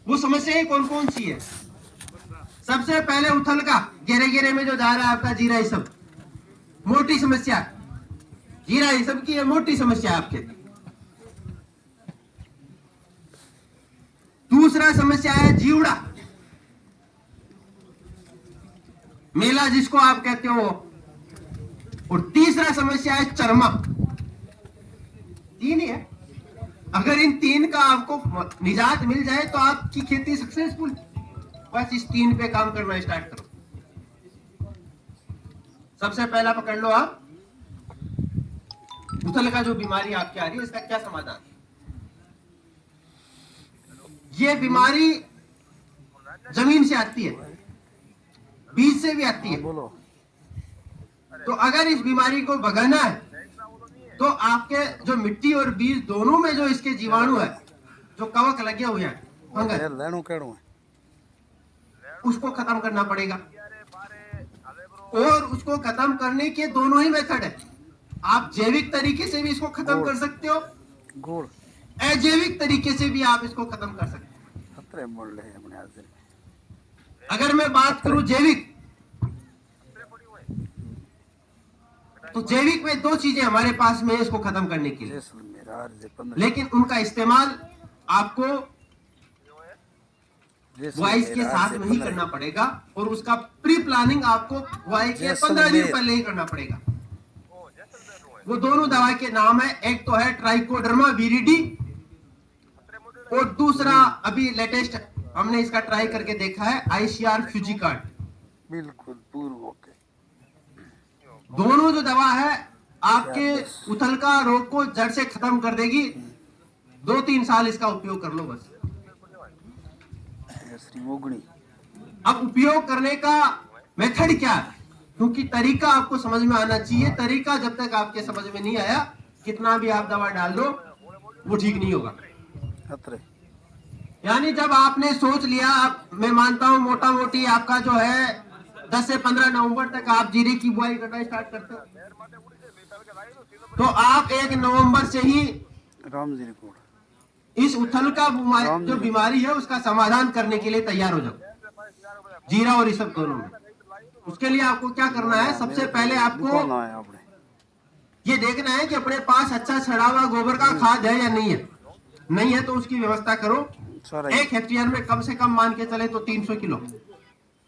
वो समस्याएं कौन कौन सी है? सबसे पहले उथल का गेरे गेरे में जो जा रहा है आपका जीरा, ये सब मोटी समस्या, जीरा ये सब की है मोटी समस्या आपके। दूसरा समस्या है जीवड़ा, मेला जिसको आप कहते हो। और तीसरा समस्या है चरमा। तीन ही है। अगर इन तीन का आपको निजात मिल जाए तो आपकी खेती सक्सेसफुल। बस इस तीन पे काम करना स्टार्ट करो। सबसे पहला पकड़ लो आप, उथल का जो बीमारी आपकी आ रही है, इसका क्या समाधान? ये बीमारी जमीन से आती है, बीज से भी आती है। तो अगर इस बीमारी को भगाना है तो आपके जो मिट्टी और बीज दोनों में जो इसके जीवाणु है, जो कवक लगे हुए हैं, फंगस, उसको खत्म करना पड़ेगा। और उसको खत्म करने के दोनों ही मेथड है। आप जैविक तरीके से भी इसको खत्म कर सकते हो, अजैविक तरीके से भी आप इसको खत्म कर सकते हो। अगर मैं बात करूं जैविक, तो जैविक में दो चीजें हमारे पास में है इसको खत्म करने के लिए, लेकिन उनका इस्तेमाल आपको बुआई के साथ में ही करना पड़ेगा। और उसका प्री प्लानिंग आपको बुआई के 15 दिन पहले ही करना पड़ेगा। वो दोनों दवा के नाम है, एक तो है ट्राइकोडर्मा विरिडी और दूसरा अभी लेटेस्ट हमने इसका ट्राई करके देखा है आईसीआर फ्यूजिकार्ड। बिल्कुल पूर्व के दोनों जो दवा है आपके उथल का रोग को जड़ से खत्म कर देगी। 2-3 साल इसका उपयोग कर लो बस। अब उपयोग करने का मेथड क्या है? क्योंकि तरीका आपको समझ में आना चाहिए। तरीका जब तक आपके समझ में नहीं आया, कितना भी आप दवा डाल दो वो ठीक नहीं होगा। यानी जब आपने सोच लिया, आप मैं मानता हूं मोटा मोटी आपका जो है 10 से 15 नवंबर तक आप जीरे की बुआई करना स्टार्ट करते हो, तो आप 1 नवंबर से ही इस उथल का जो बीमारी है उसका समाधान करने के लिए तैयार हो जाओ, जीरा और ये सब दोनों में। उसके लिए आपको क्या करना है? सबसे पहले आपको ये देखना है कि अपने पास अच्छा सड़ा हुआ गोबर का खाद है या नहीं है। नहीं है तो उसकी व्यवस्था करो। 1 हेक्टेयर में कम से कम मान के चले तो 300 किलो